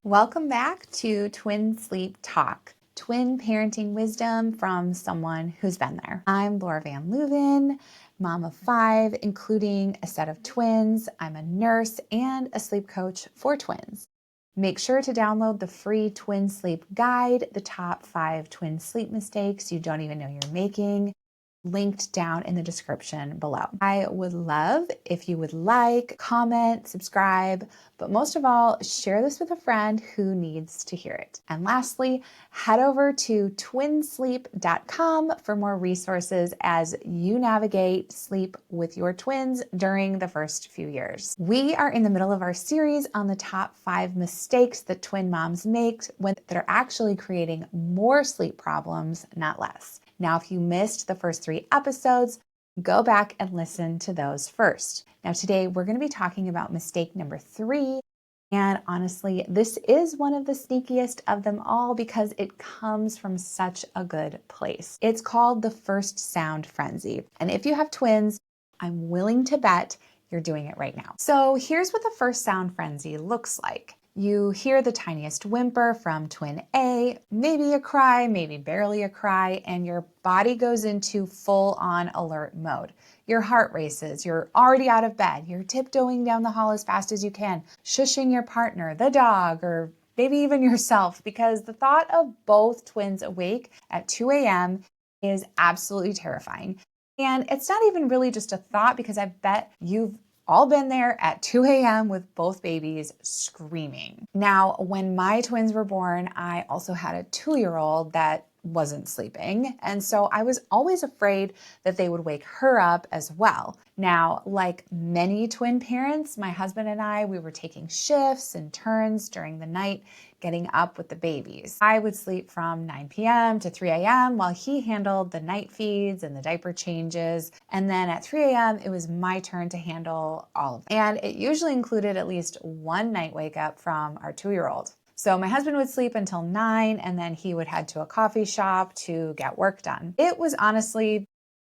Welcome back to Twin Sleep Talk, twin parenting wisdom from someone who's been there. I'm Laura Van Luven, mom of 5, including a set of twins. I'm a nurse and a sleep coach for twins. Make sure to download the free Twin Sleep Guide, the top 5 twin sleep mistakes you don't even know you're making, linked down in the description below. I would love if you would like, comment, subscribe, but most of all, share this with a friend who needs to hear it. And lastly, head over to twinsleep.com for more resources as you navigate sleep with your twins during the first few years. We are in the middle of our series on the top 5 mistakes that twin moms make when they're actually creating more sleep problems, not less. Now, if you missed the first 3 episodes, go back and listen to those first. Now, today we're going to be talking about mistake number 3. And honestly, this is one of the sneakiest of them all because it comes from such a good place. It's called the first sound frenzy. And if you have twins, I'm willing to bet you're doing it right now. So here's what the first sound frenzy looks like. You hear the tiniest whimper from twin A, maybe a cry, maybe barely a cry, and your body goes into full-on alert mode. Your heart races, you're already out of bed, you're tiptoeing down the hall as fast as you can, shushing your partner, the dog, or maybe even yourself, because the thought of both twins awake at 2 a.m. is absolutely terrifying. And it's not even really just a thought, because I bet you've all been there at 2 a.m. with both babies screaming. Now, when my twins were born, I also had a 2-year-old that wasn't sleeping. And so I was always afraid that they would wake her up as well. Now, like many twin parents, my husband and I, we were taking shifts and turns during the night, getting up with the babies. I would sleep from 9 p.m. to 3 a.m. while he handled the night feeds and the diaper changes. And then at 3 a.m., it was my turn to handle all of them. And it usually included at least one night wake up from our 2-year-old. So my husband would sleep until 9 and then he would head to a coffee shop to get work done. It was honestly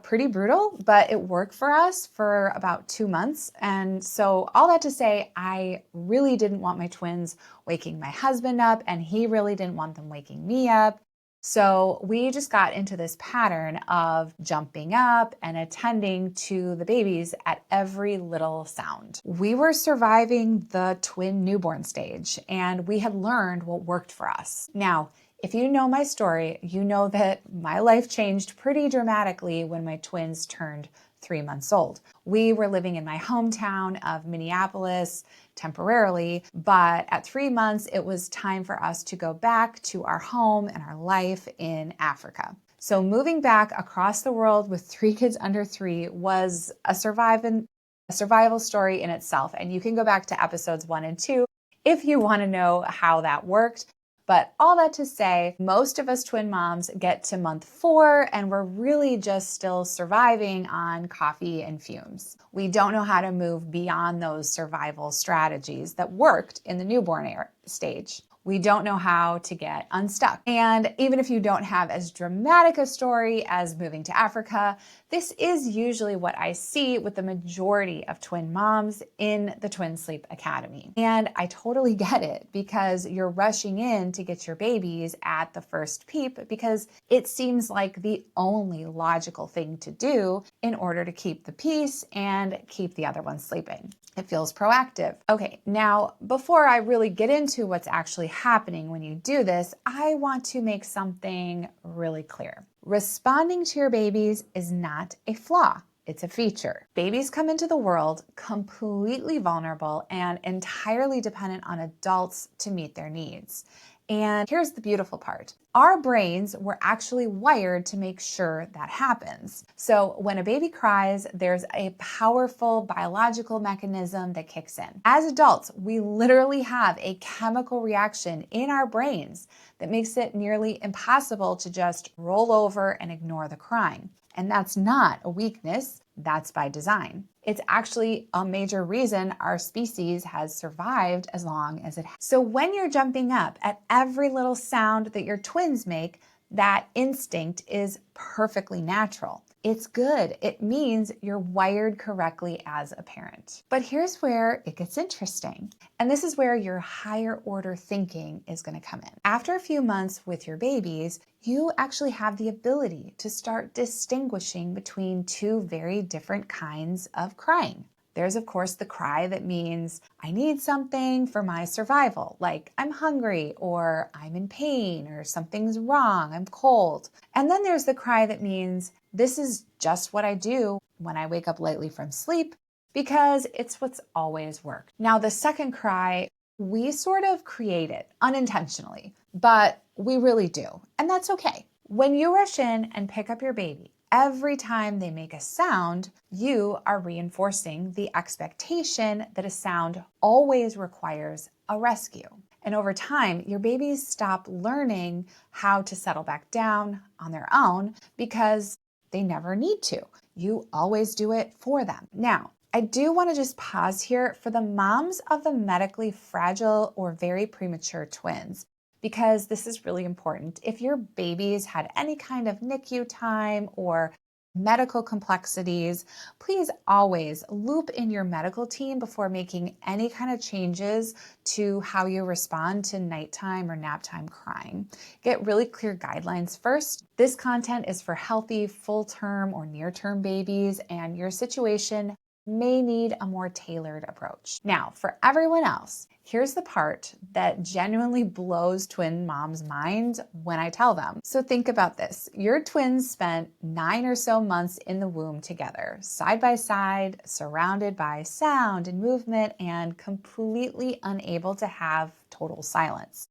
pretty brutal, but it worked for us for about 2 months. And so all that to say, I really didn't want my twins waking my husband up, and he really didn't want them waking me up. So we just got into this pattern of jumping up and attending to the babies at every little sound. We were surviving the twin newborn stage, and we had learned what worked for us. Now, if you know my story, you know that my life changed pretty dramatically when my twins turned 3 months old. We were living in my hometown of Minneapolis temporarily, but at 3 months, it was time for us to go back to our home and our life in Africa. So moving back across the world with 3 kids under 3 was a survival story in itself. And you can go back to episodes 1 and 2 if you want to know how that worked. But all that to say, most of us twin moms get to month 4 and we're really just still surviving on coffee and fumes. We don't know how to move beyond those survival strategies that worked in the newborn stage. We don't know how to get unstuck. And even if you don't have as dramatic a story as moving to Africa, this is usually what I see with the majority of twin moms in the Twin Sleep Academy. And I totally get it, because you're rushing in to get your babies at the first peep because it seems like the only logical thing to do in order to keep the peace and keep the other one sleeping. It feels proactive. Okay, now before I really get into what's actually happening when you do this, I want to make something really clear. Responding to your babies is not a flaw. It's a feature. Babies come into the world completely vulnerable and entirely dependent on adults to meet their needs. And here's the beautiful part. Our brains were actually wired to make sure that happens. So when a baby cries, there's a powerful biological mechanism that kicks in. As adults, we literally have a chemical reaction in our brains that makes it nearly impossible to just roll over and ignore the crying. And that's not a weakness, that's by design. It's actually a major reason our species has survived as long as it has. So when you're jumping up at every little sound that your twins make, that instinct is perfectly natural. It's good. It means you're wired correctly as a parent. But here's where it gets interesting. And this is where your higher order thinking is going to come in. After a few months with your babies, you actually have the ability to start distinguishing between two very different kinds of crying. There's, of course, the cry that means I need something for my survival, like I'm hungry or I'm in pain or something's wrong, I'm cold. And then there's the cry that means this is just what I do when I wake up lightly from sleep because it's what's always worked. Now, the second cry, we sort of create it unintentionally, but we really do. And that's okay. When you rush in and pick up your baby, every time they make a sound, you are reinforcing the expectation that a sound always requires a rescue. And over time, your babies stop learning how to settle back down on their own because they never need to. You always do it for them. Now, I do want to just pause here for the moms of the medically fragile or very premature twins, because this is really important. If your babies had any kind of NICU time or medical complexities, please always loop in your medical team before making any kind of changes to how you respond to nighttime or nap time crying. Get really clear guidelines first. This content is for healthy, full-term or near-term babies, and your situation may need a more tailored approach. Now, for everyone else, here's the part that genuinely blows twin moms' minds when I tell them. So think about this. Your twins spent 9 or so months in the womb together, side by side, surrounded by sound and movement, and completely unable to have total silence.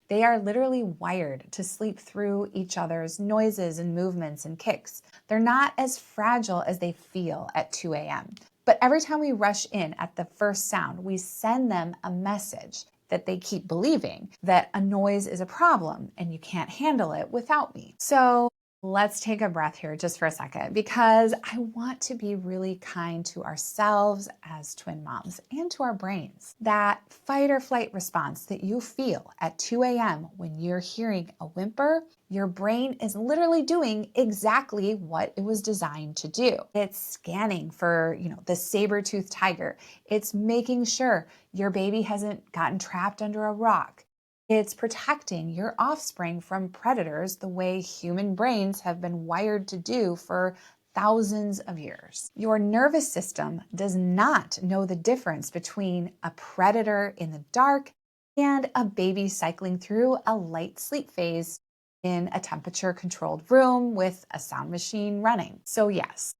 They are literally wired to sleep through each other's noises and movements and kicks. They're not as fragile as they feel at 2 a.m. But every time we rush in at the first sound, we send them a message that they keep believing that a noise is a problem and you can't handle it without me. So let's take a breath here just for a second, because I want to be really kind to ourselves as twin moms and to our brains. That fight or flight response that you feel at 2 a.m. when you're hearing a whimper, your brain is literally doing exactly what it was designed to do. It's scanning for, the saber-toothed tiger. It's making sure your baby hasn't gotten trapped under a rock. It's protecting your offspring from predators the way human brains have been wired to do for thousands of years. Your nervous system does not know the difference between a predator in the dark and a baby cycling through a light sleep phase in a temperature-controlled room with a sound machine running. So yes,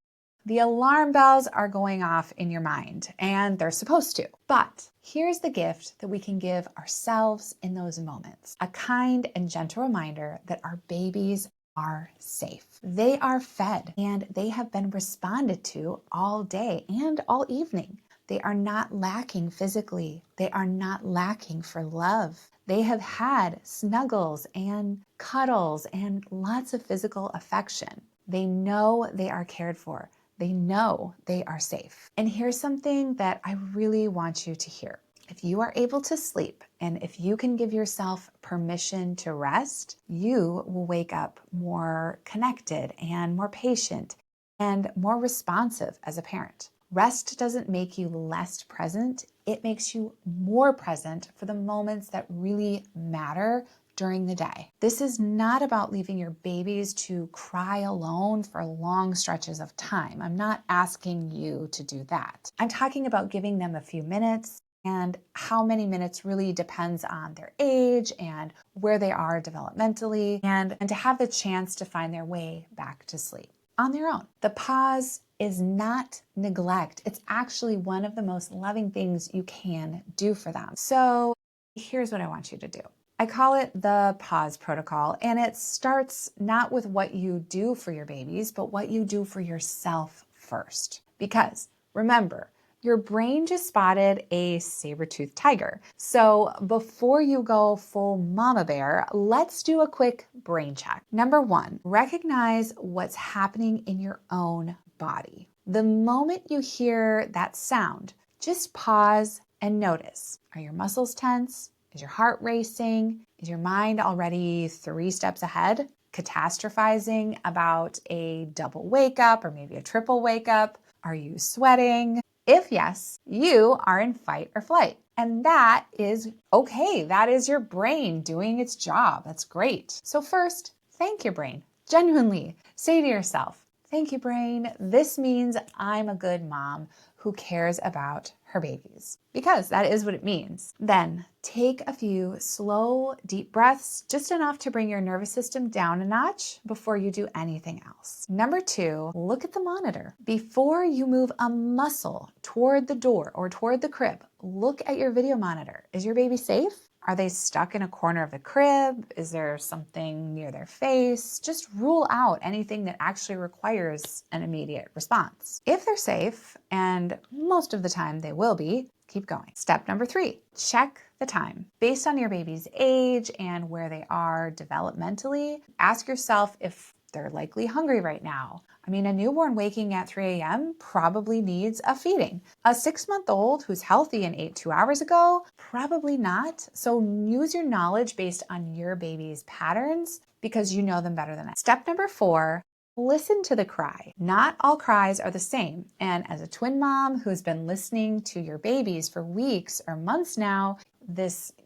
the alarm bells are going off in your mind, and they're supposed to. But here's the gift that we can give ourselves in those moments. A kind and gentle reminder that our babies are safe. They are fed, and they have been responded to all day and all evening. They are not lacking physically. They are not lacking for love. They have had snuggles and cuddles and lots of physical affection. They know they are cared for. They know they are safe. And here's something that I really want you to hear. If you are able to sleep and if you can give yourself permission to rest, you will wake up more connected and more patient and more responsive as a parent. Rest doesn't make you less present. It makes you more present for the moments that really matter during the day. This is not about leaving your babies to cry alone for long stretches of time. I'm not asking you to do that. I'm talking about giving them a few minutes, and how many minutes really depends on their age and where they are developmentally, and to have the chance to find their way back to sleep on their own. The pause is not neglect. It's actually one of the most loving things you can do for them. So here's what I want you to do. I call it the pause protocol, and it starts not with what you do for your babies, but what you do for yourself first. Because remember, your brain just spotted a saber-toothed tiger. So before you go full mama bear, let's do a quick brain check. Number 1, recognize what's happening in your own body. The moment you hear that sound, just pause and notice. Are your muscles tense? Is your heart racing? Is your mind already 3 steps ahead? catastrophizing about a double wake up or maybe a triple wake up? Are you sweating? If yes, you are in fight or flight. And that is okay. That is your brain doing its job. That's great. So first, thank your brain. Genuinely say to yourself, thank you, brain. This means I'm a good mom who cares about her babies, because that is what it means. Then take a few slow, deep breaths, just enough to bring your nervous system down a notch before you do anything else. Number 2, look at the monitor. Before you move a muscle toward the door or toward the crib, look at your video monitor. Is your baby safe? Are they stuck in a corner of the crib? Is there something near their face? Just rule out anything that actually requires an immediate response. If they're safe, and most of the time they will be, keep going. Step number 3, check the time. Based on your baby's age and where they are developmentally, ask yourself if they're likely hungry right now. I mean, a newborn waking at 3 a.m. probably needs a feeding. A 6-month-old who's healthy and ate 2 hours ago, probably not. So use your knowledge based on your baby's patterns because you know them better than I. Step number 4, listen to the cry. Not all cries are the same. And as a twin mom who's been listening to your babies for weeks or months now,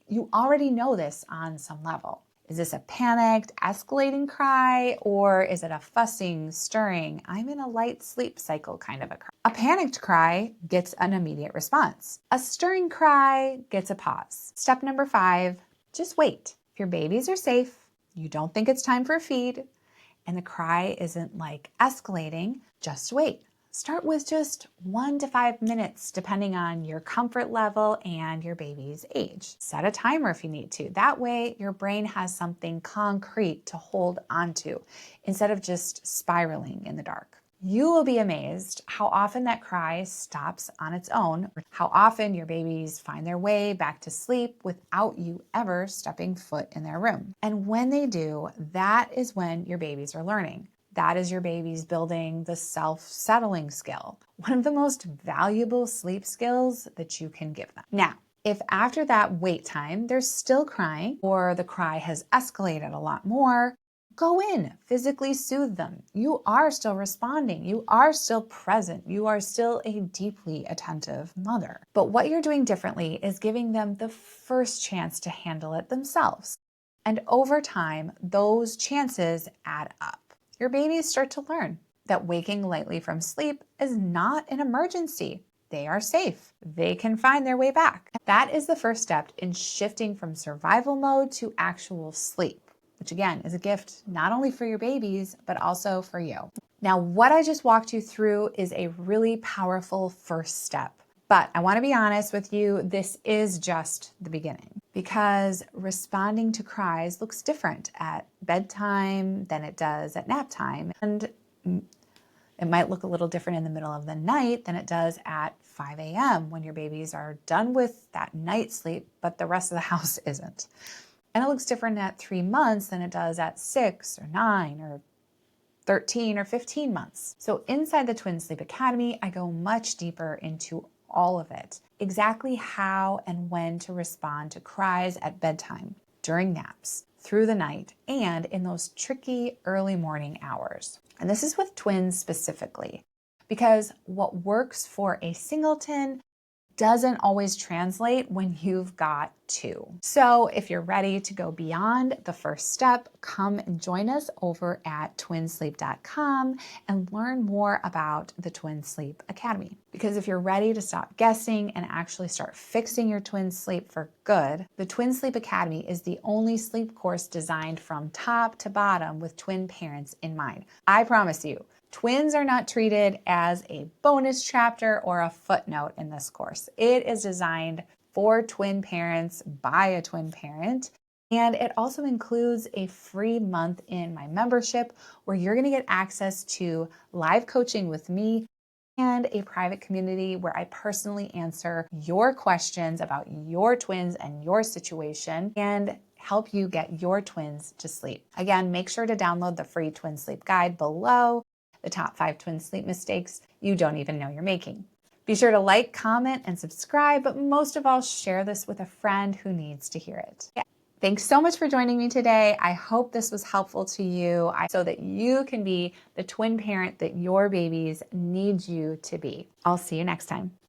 you already know this on some level. Is this a panicked, escalating cry, or is it a fussing, stirring, I'm in a light sleep cycle kind of a cry? A panicked cry gets an immediate response. A stirring cry gets a pause. Step number 5, just wait. If your babies are safe, you don't think it's time for a feed, and the cry isn't like escalating, just wait. Start with just 1 to 5 minutes, depending on your comfort level and your baby's age. Set a timer if you need to. That way, your brain has something concrete to hold onto instead of just spiraling in the dark. You will be amazed how often that cry stops on its own, or how often your babies find their way back to sleep without you ever stepping foot in their room. And when they do, that is when your babies are learning. That is your baby's building the self-settling skill, one of the most valuable sleep skills that you can give them. Now, if after that wait time, they're still crying or the cry has escalated a lot more, go in, physically soothe them. You are still responding. You are still present. You are still a deeply attentive mother. But what you're doing differently is giving them the first chance to handle it themselves. And over time, those chances add up. Your babies start to learn that waking lightly from sleep is not an emergency. They are safe. They can find their way back. That is the first step in shifting from survival mode to actual sleep, which again is a gift not only for your babies, but also for you. Now, what I just walked you through is a really powerful first step. But I want to be honest with you, this is just the beginning because responding to cries looks different at bedtime than it does at nap time. And it might look a little different in the middle of the night than it does at 5 a.m. when your babies are done with that night sleep, but the rest of the house isn't. And it looks different at 3 months than it does at 6 or 9 or 13 or 15 months. So inside the Twin Sleep Academy, I go much deeper into all of it, exactly how and when to respond to cries at bedtime, during naps, through the night, and in those tricky early morning hours. And this is with twins specifically, because what works for a singleton doesn't always translate when you've got 2. So if you're ready to go beyond the first step, come and join us over at twinsleep.com and learn more about the Twin Sleep Academy. Because if you're ready to stop guessing and actually start fixing your twin sleep for good, the Twin Sleep Academy is the only sleep course designed from top to bottom with twin parents in mind. I promise you, twins are not treated as a bonus chapter or a footnote in this course. It is designed for twin parents by a twin parent. And it also includes a free month in my membership where you're going to get access to live coaching with me and a private community where I personally answer your questions about your twins and your situation and help you get your twins to sleep. Again, make sure to download the free twin sleep guide below. The top 5 twin sleep mistakes you don't even know you're making. Be sure to like, comment, and subscribe, but most of all, share this with a friend who needs to hear it. Thanks so much for joining me today. I hope this was helpful to you so that you can be the twin parent that your babies need you to be. I'll see you next time.